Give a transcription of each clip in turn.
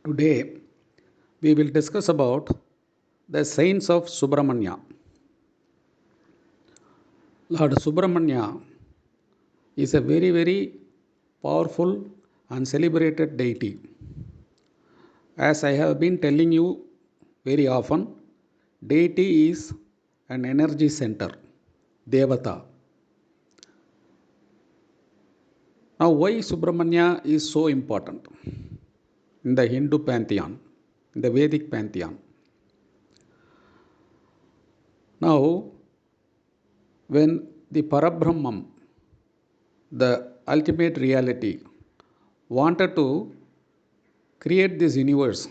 Today we will discuss about the saints of Subramanya. Lord Subramanya is a very powerful and celebrated deity. As I have been telling you very often, deity is an energy center, Devata. Now, why Subramanya is so important in the Hindu pantheon, in the Vedic pantheon? Now, when the Parabrahman, the ultimate reality, wanted to create this universe,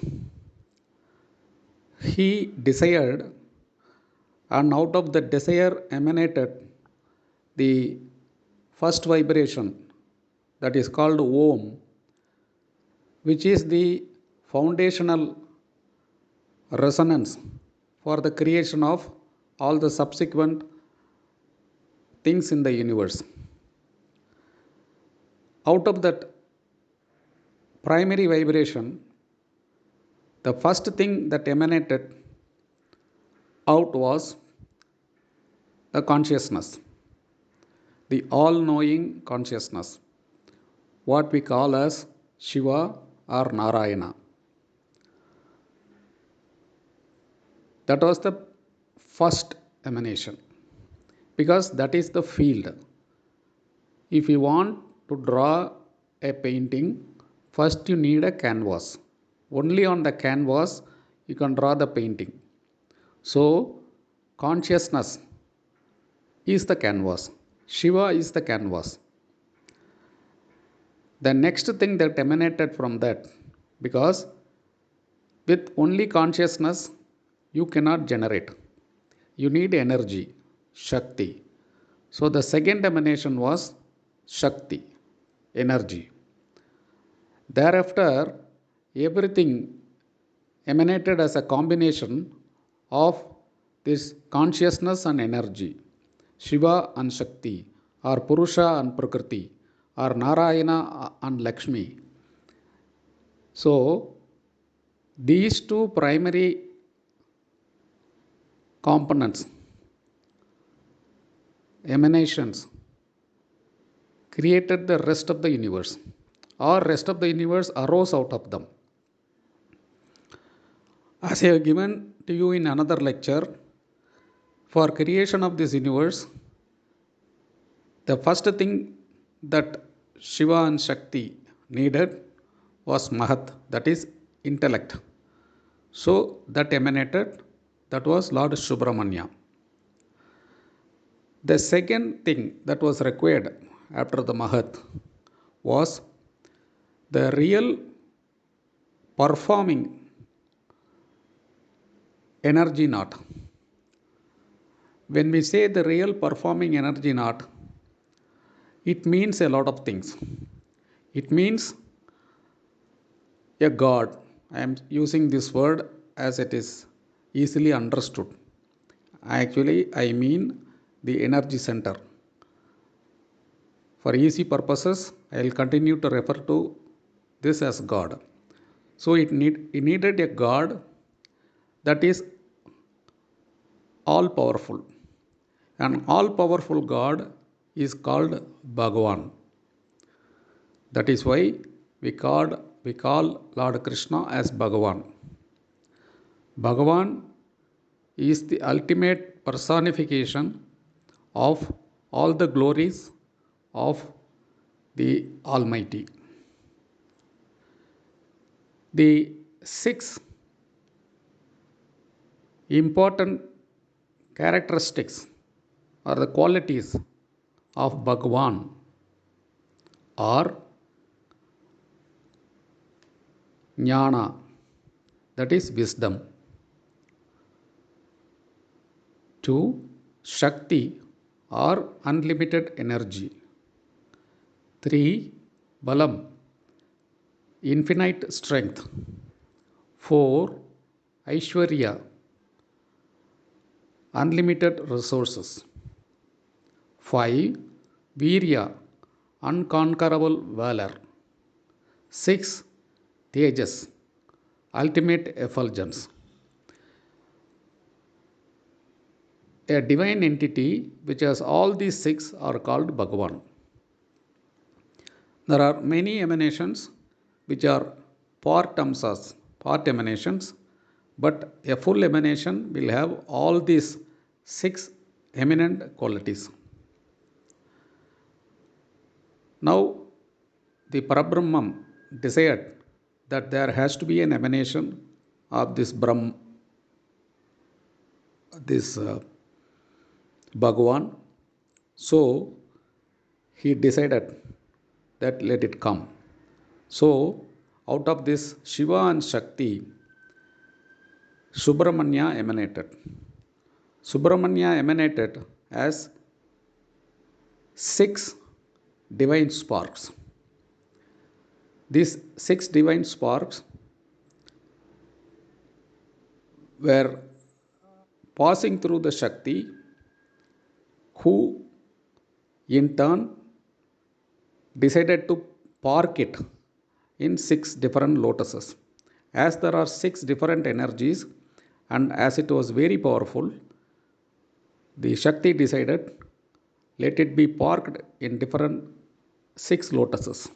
he desired, and out of the desire emanated the first vibration that is called Om, which is the foundational resonance for the creation of all the subsequent things in the universe. Out of that primary vibration, the first thing that emanated out was the consciousness, the all knowing consciousness, what we call as Shiva or Narayana. That was the first emanation because that is the field. If you want to draw a painting, first you need a canvas. Only on the canvas you can draw the painting. So, consciousness is the canvas. Shiva is the canvas. The next thing that emanated from that, because with only consciousness you cannot generate. You need energy, Shakti. So the second emanation was Shakti, energy. Thereafter, everything emanated as a combination of this consciousness and energy, Shiva and Shakti, or Purusha and Prakriti, or Narayana and Lakshmi. So, these two primary components, emanations, created the rest of the universe, or rest of the universe arose out of them. As I have given to you in another lecture, for creation of this universe, the first thing that Shiva and Shakti needed was Mahat, that is intellect. So that emanated, that was Lord Subramanya. The second thing that was required after the Mahat was the real performing energy knot. When we say the real performing energy knot, it means a lot of things. It means a God. I am using this word as it is easily understood. Actually, I mean the energy center. For easy purposes, I will continue to refer to this as God. So it needed a God that is all powerful. An all powerful God is called Bhagavan. That is why we call Lord Krishna as Bhagavan. Bhagavan is the ultimate personification of all the glories of the Almighty. The six important characteristics or the qualities of Bhagavan are Jnana, that is wisdom. 2. Shakti or unlimited energy. 3. Balam, infinite strength. 4. Aishwarya, unlimited resources. 5. Virya, unconquerable valor. 6. Tejas, ultimate effulgence. A divine entity which has all these six are called Bhagavan. There are many emanations which are part tamsas, part emanations, but a full emanation will have all these six eminent qualities. Now, the Parabrahman desired that there has to be an emanation of this Brahm, this Bhagavan. So, he decided that let it come. So, out of this Shiva and Shakti, Subramanya emanated. Subramanya emanated as six divine sparks. These six divine sparks were passing through the Shakti, who in turn decided to park it in six different lotuses. As there are six different energies, and as it was very powerful, the Shakti decided let it be parked in different six lotuses.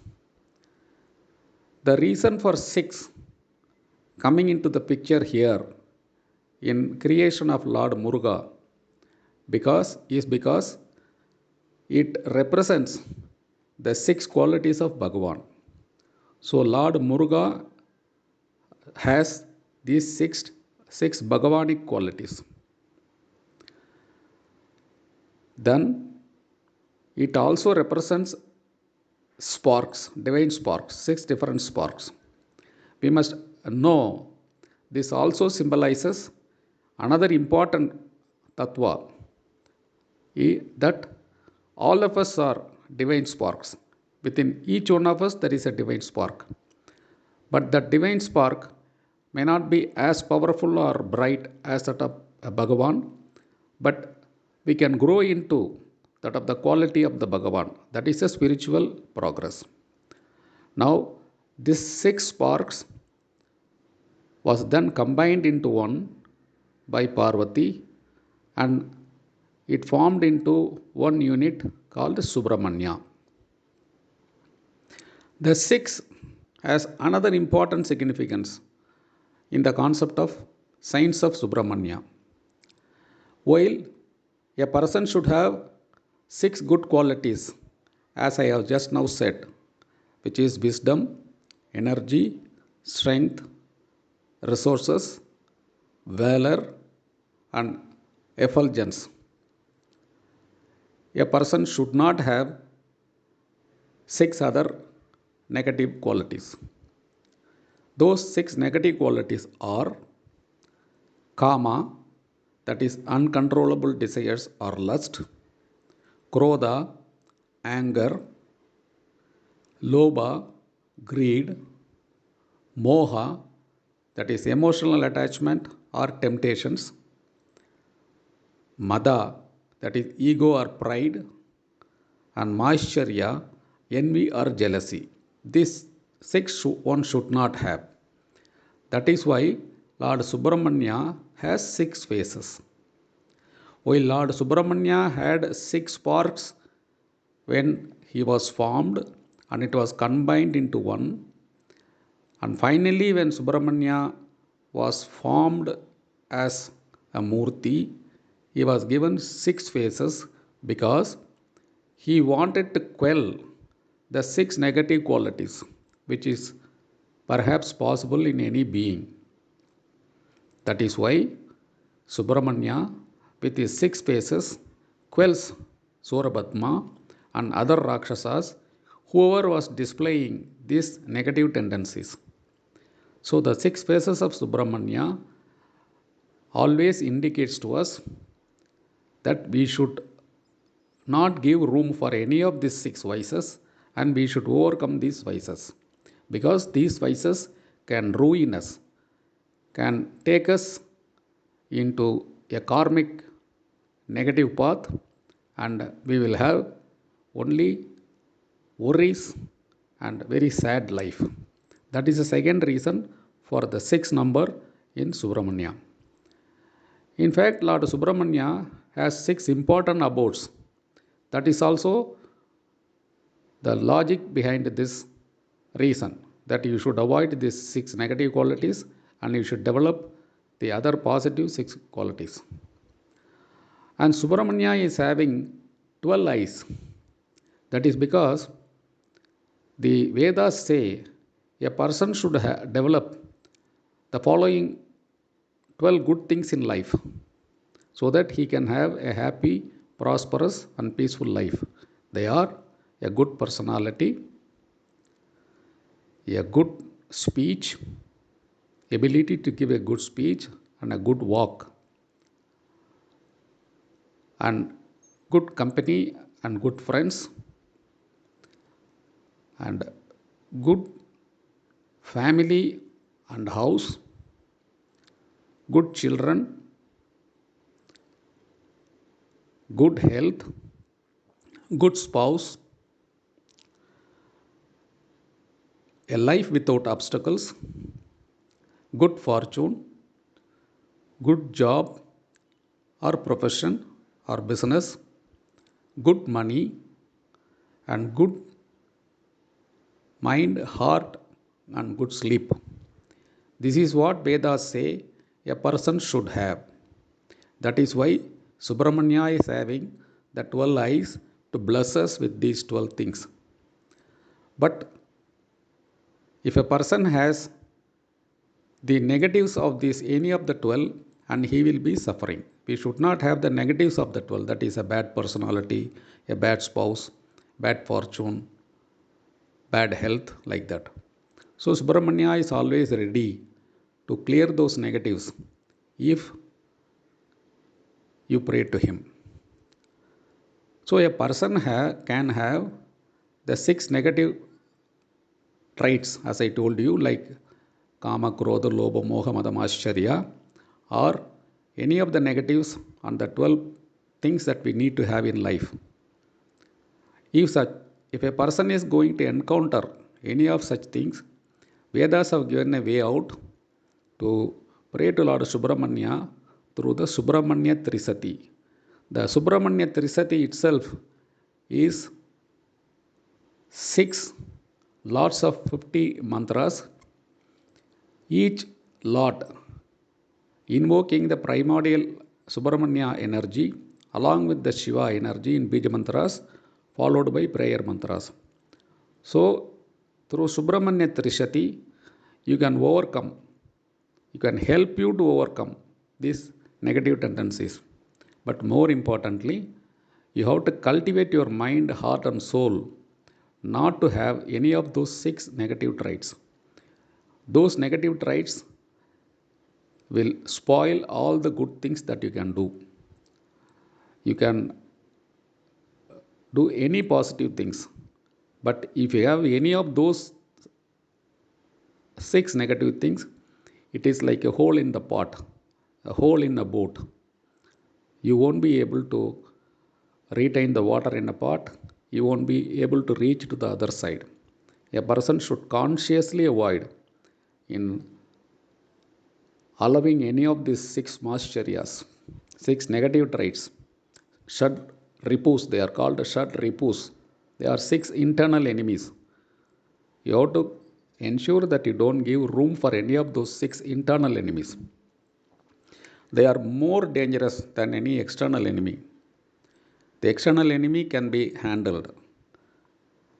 The reason for six coming into the picture here in creation of Lord Muruga because it represents the six qualities of Bhagavan. So Lord Muruga has these six Bhagavanic qualities. Then it also represents sparks, divine sparks, six different sparks. We must know this also symbolizes another important tattva, that all of us are divine sparks. Within each one of us, there is a divine spark. But that divine spark may not be as powerful or bright as that of Bhagavan, but we can grow into that of the quality of the Bhagavan. That is a spiritual progress. Now, these six sparks was then combined into one by Parvati, and it formed into one unit called Subramanya. The six has another important significance in the concept of science of Subramanya. While a person should have six good qualities, as I have just now said, which is wisdom, energy, strength, resources, valor, and effulgence. A person should not have six other negative qualities. Those six negative qualities are kama, that is uncontrollable desires or lust, krodha, anger, lobha, greed, moha, that is emotional attachment or temptations, mada, that is ego or pride, and maishcharya, envy or jealousy. These six one should not have. That is why Lord Subramanya has six faces. While Lord Subramanya had six sparks when he was formed and it was combined into one, and finally when Subramanya was formed as a Murti, he was given six faces because he wanted to quell the six negative qualities, which is perhaps possible in any being. That is why Subramanya, with his six faces, quells Surabhatma and other Rakshasas, whoever was displaying these negative tendencies. So the six faces of Subramanya always indicates to us that we should not give room for any of these six vices, and we should overcome these vices, because these vices can ruin us, can take us into a karmic negative path, and we will have only worries and very sad life. That is the second reason for the sixth number in Subramanya. In fact, Lord Subramanya has six important abodes. That is also the logic behind this reason that you should avoid these six negative qualities and you should develop the other positive six qualities. And Subramanya is having 12 eyes. That is because the Vedas say a person should develop the following 12 good things in life so that he can have a happy, prosperous, and peaceful life. They are a good personality, a good speech, ability to give a good speech, and a good walk, and good company and good friends, and good family and house, good children, good health, good spouse, a life without obstacles, good fortune, good job or profession or business, good money, and good mind, heart, and good sleep. This is what Vedas say a person should have. That is why Subramanya is having the 12 eyes to bless us with these 12 things. But if a person has the negatives of this any of the 12, and he will be suffering. We should not have the negatives of the 12, that is a bad personality, a bad spouse, bad fortune, bad health, like that. So Subramanya is always ready to clear those negatives if you pray to him. So a person can have the six negative traits, as I told you, like Kama, Krodha, Lobha, Moha, Madam, Ashcharya, or any of the negatives on the 12 things that we need to have in life. If a person is going to encounter any of such things, Vedas have given a way out to pray to Lord Subramanya through the Subramanya Trisati. The Subramanya Trisati itself is 6 lots of 50 mantras, each lot invoking the primordial Subramanya energy along with the Shiva energy in Bija mantras, followed by prayer mantras. So, through Subramanya Trishati, you can overcome, you can help you to overcome these negative tendencies. But more importantly, you have to cultivate your mind, heart, and soul not to have any of those 6 negative traits. Those negative traits will spoil all the good things that you can do. You can do any positive things, but if you have any of those 6 negative things, it is like a hole in the pot, a hole in a boat. You won't be able to retain the water in a pot, you won't be able to reach to the other side. A person should consciously avoid in allowing any of these 6 mascharias, 6 negative traits. Shad ripus, they are called Shad ripus. They are 6 internal enemies. You have to ensure that you don't give room for any of those 6 internal enemies. They are more dangerous than any external enemy. The external enemy can be handled.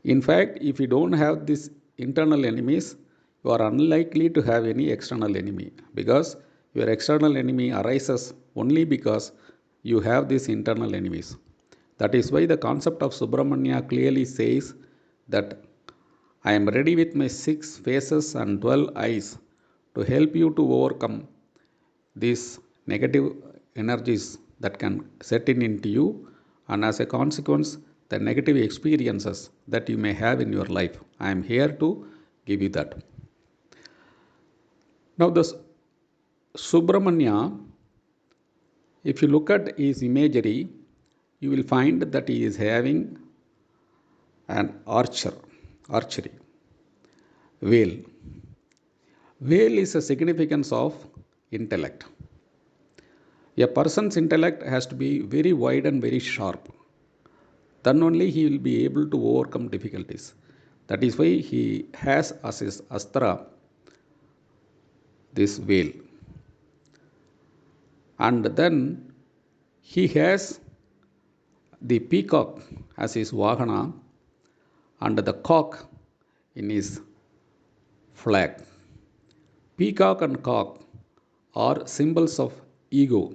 In fact, if you don't have these internal enemies, you are unlikely to have any external enemy, because your external enemy arises only because you have these internal enemies. That is why the concept of Subramanya clearly says that I am ready with my 6 faces and 12 eyes to help you to overcome these negative energies that can set in into you, and as a consequence, the negative experiences that you may have in your life. I am here to give you that. Now, this Subramanya, if you look at his imagery, you will find that he is having an archery, veil. Whale is a significance of intellect. A person's intellect has to be very wide and very sharp. Then only he will be able to overcome difficulties. That is why he has as his astra this whale. And then he has the peacock as his vahana and the cock in his flag. Peacock and cock are symbols of ego.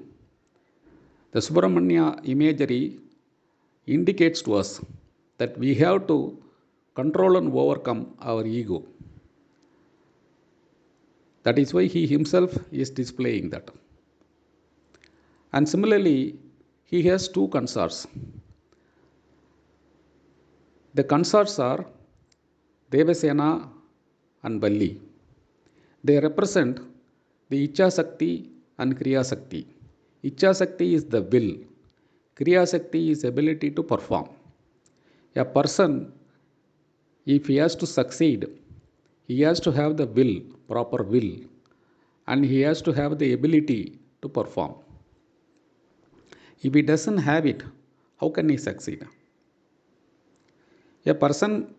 The Subramanya imagery indicates to us that we have to control and overcome our ego. That is why he himself is displaying that. And similarly, he has two consorts. The consorts are Devasena and Valli. They represent the Icha Sakti and Kriya Sakti. Icha Sakti is the will. Kriya Sakti is ability to perform. A person, if he has to succeed, he has to have the will, proper will, and he has to have the ability to perform. If he doesn't have it, how can he succeed? A person,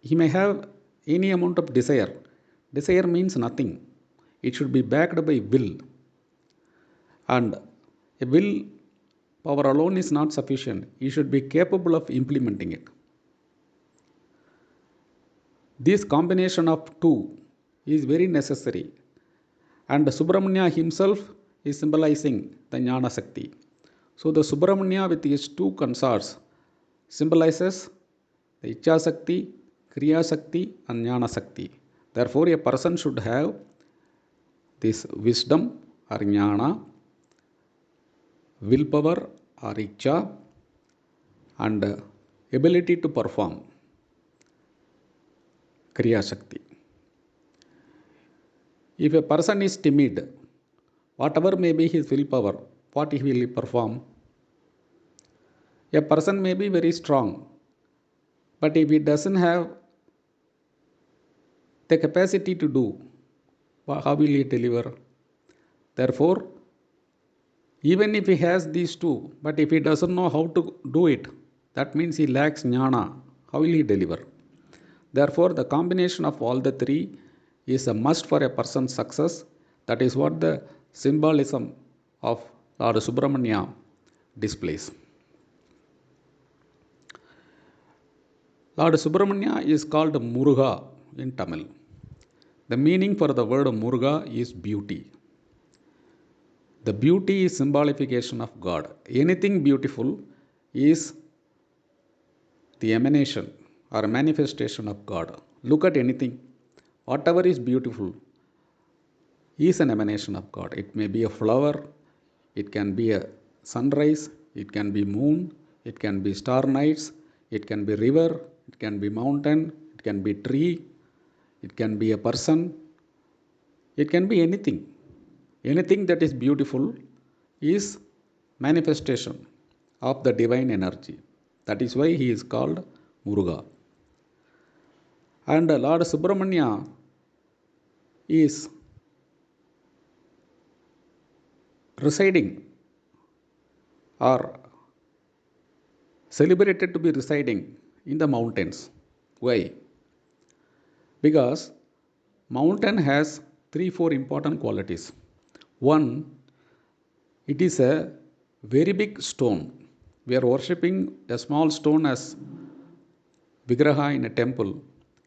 he may have any amount of desire. Desire means nothing. It should be backed by will. And a will power alone is not sufficient. You should be capable of implementing it. This combination of two is very necessary. And Subramanya himself is symbolizing the Jnana Sakti. So the Subramanya with his two consorts symbolizes the Icha Sakti, Kriya Sakti and Jnana Sakti. Therefore, a person should have this wisdom or Jnana, willpower or Icha, and ability to perform, Kriya Shakti. If a person is timid, whatever may be his willpower, what he will perform? A person may be very strong, but if he doesn't have the capacity to do, how will he deliver? Therefore, even if he has these two, but if he doesn't know how to do it, that means he lacks jnana. How will he deliver? Therefore, the combination of all the three is a must for a person's success. That is what the symbolism of Lord Subramanya displays. Lord Subramanya is called Muruga in Tamil. The meaning for the word Muruga is beauty. The beauty is symbolification of God. Anything beautiful is the emanation or manifestation of God. Look at anything. Whatever is beautiful is an emanation of God. It may be a flower, it can be a sunrise, it can be moon, it can be star nights, it can be river, it can be mountain, it can be tree, it can be a person, it can be anything. Anything that is beautiful is manifestation of the divine energy. That is why he is called Muruga. And Lord Subramanya is residing or celebrated to be residing in the mountains. Why? Because mountain has 3-4 important qualities. One, it is a very big stone. We are worshipping a small stone as Vigraha in a temple.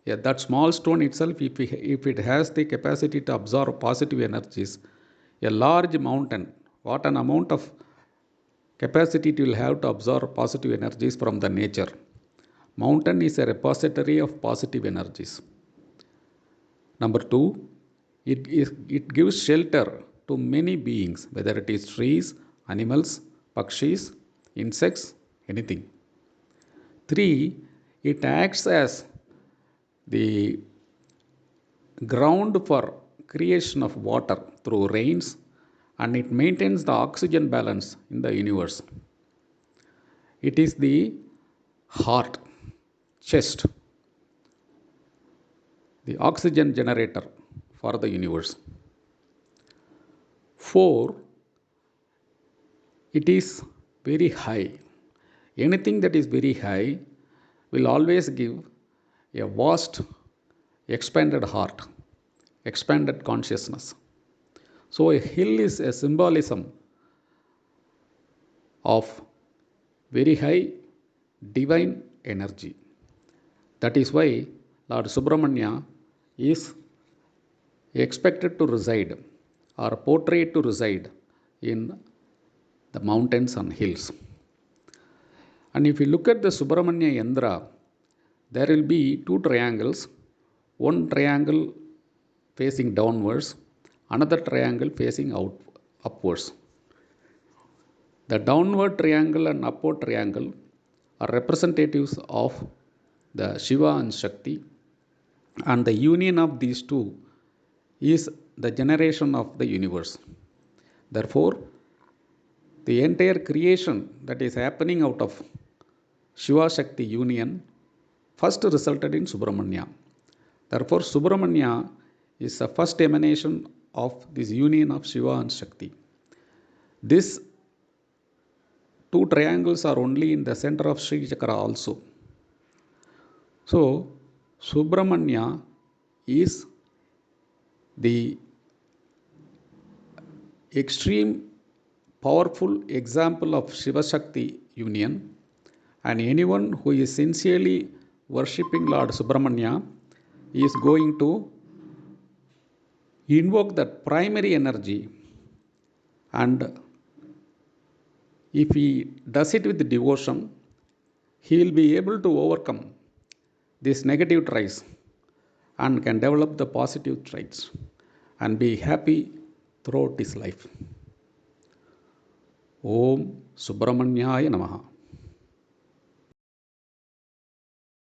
Yeah, that small stone itself, if it has the capacity to absorb positive energies, a large mountain, what an amount of capacity it will have to absorb positive energies from the nature. Mountain is a repository of positive energies. Number two, it gives shelter to many beings, whether it is trees, animals, pakshis, insects, anything. Three, it acts as the ground for creation of water through rains, and it maintains the oxygen balance in the universe. It is the heart, chest, the oxygen generator for the universe. 4. It is very high. Anything that is very high will always give a vast, expanded heart, expanded consciousness. So, a hill is a symbolism of very high divine energy. That is why Lord Subramanya is expected to reside or portrayed to reside in the mountains and hills. And if you look at the Subramanya Yandra, there will be two triangles, one triangle facing downwards, another triangle facing upwards. The downward triangle and upward triangle are representatives of the Shiva and Shakti, and the union of these two is the generation of the universe. Therefore, the entire creation that is happening out of Shiva Shakti union first resulted in Subramanya. Therefore, Subramanya is the first emanation of this union of Shiva and Shakti. These two triangles are only in the center of Sri Chakra also. So, Subramanya is the extreme powerful example of Shiva Shakti union, and anyone who is sincerely worshipping Lord Subramanya is going to invoke that primary energy, and if he does it with devotion, he will be able to overcome these negative traits and can develop the positive traits and be happy throughout his life. Om Subramanyaya Namaha.